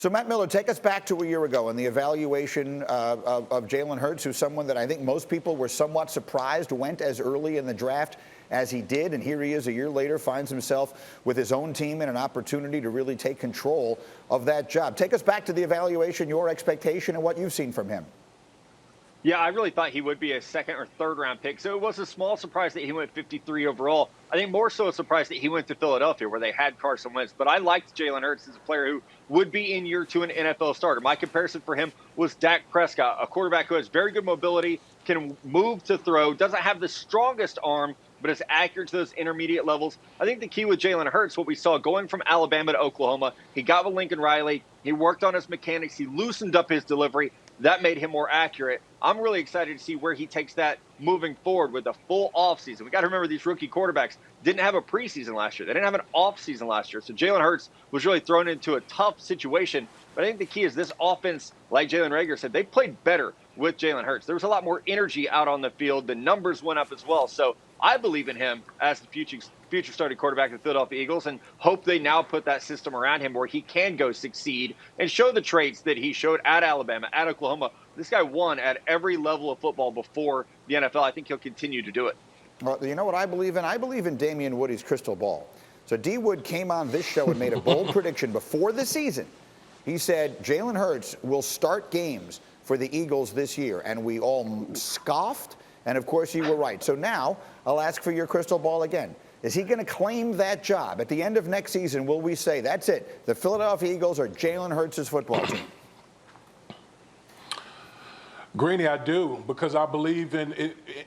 So, Matt Miller, take us back to a year ago and the evaluation of Jalen Hurts, who's someone that I think most people were somewhat surprised went as early in the draft as he did. And here he is a year later, finds himself with his own team and an opportunity to really take control of that job. Take us back to the evaluation, your expectation, and what you've seen from him. Yeah, I really thought he would be a second or third round pick. So it was a small surprise that he went 53 overall. I think more so a surprise that he went to Philadelphia where they had Carson Wentz. But I liked Jalen Hurts as a player who would be in year two an NFL starter. My comparison for him was Dak Prescott, a quarterback who has very good mobility, can move to throw, doesn't have the strongest arm, but is accurate to those intermediate levels. I think the key with Jalen Hurts, what we saw going from Alabama to Oklahoma, he got with Lincoln Riley, he worked on his mechanics, he loosened up his delivery. That made him more accurate. I'm really excited to see where he takes that moving forward with the full offseason. We got to remember these rookie quarterbacks didn't have a preseason last year. They didn't have an offseason last year. So Jalen Hurts was really thrown into a tough situation. But I think the key is this offense, like Jalen Reagor said, they played better with Jalen Hurts. There was a lot more energy out on the field. The numbers went up as well. So I believe in him as the future starting quarterback of the Philadelphia Eagles and hope they now put that system around him where he can go succeed and show the traits that he showed at Alabama, at Oklahoma. This guy won at every level of football before the NFL. I think he'll continue to do it. Well, you know what I believe in? I believe in Damien Woody's crystal ball. So D. Wood came on this show and made a bold prediction before the season. He said Jalen Hurts will start games for the Eagles this year, and we all scoffed. And, of course, you were right. So now I'll ask for your crystal ball again. Is he going to claim that job? At the end of next season, will we say, that's it, the Philadelphia Eagles are Jalen Hurts' football team? Greeny, I do, because I believe in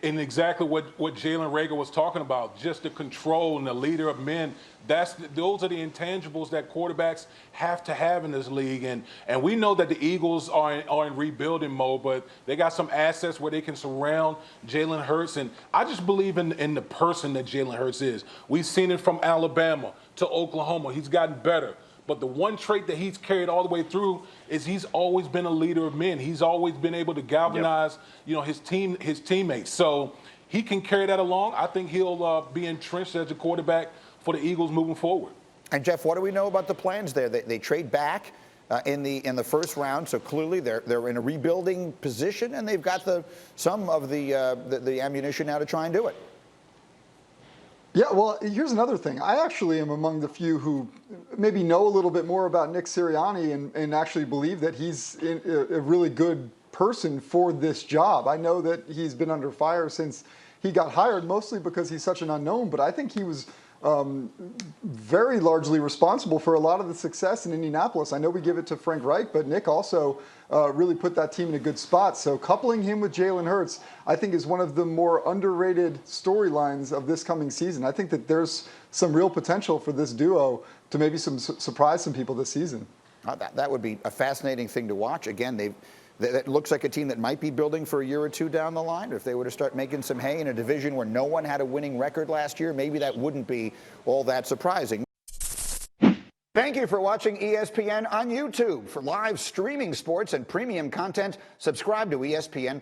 exactly what Jalen Reagor was talking about, just the control and the leader of men. Those are the intangibles that quarterbacks have to have in this league. And we know that the Eagles are in rebuilding mode, but they got some assets where they can surround Jalen Hurts. And I just believe in the person that Jalen Hurts is. We've seen it from Alabama to Oklahoma. He's gotten better. But the one trait that he's carried all the way through is he's always been a leader of men. He's always been able to galvanize, his teammates. So he can carry that along. I think he'll be entrenched as a quarterback for the Eagles moving forward. And Jeff, what do we know about the plans there? They trade back in the first round, so clearly they're in a rebuilding position, and they've got some of the ammunition now to try and do it. Yeah, well, here's another thing. I actually am among the few who maybe know a little bit more about Nick Sirianni and actually believe that he's a really good person for this job. I know that he's been under fire since he got hired, mostly because he's such an unknown, but I think he was very largely responsible for a lot of the success in Indianapolis. I know we give it to Frank Reich, but Nick also really put that team in a good spot. So coupling him with Jalen Hurts, I think, is one of the more underrated storylines of this coming season. I think that there's some real potential for this duo to maybe surprise some people this season. That would be a fascinating thing to watch. Again, that looks like a team that might be building for a year or two down the line. If they were to start making some hay in a division where no one had a winning record last year, maybe that wouldn't be all that surprising. Thank you for watching ESPN on YouTube. For live streaming sports and premium content, subscribe to ESPN+.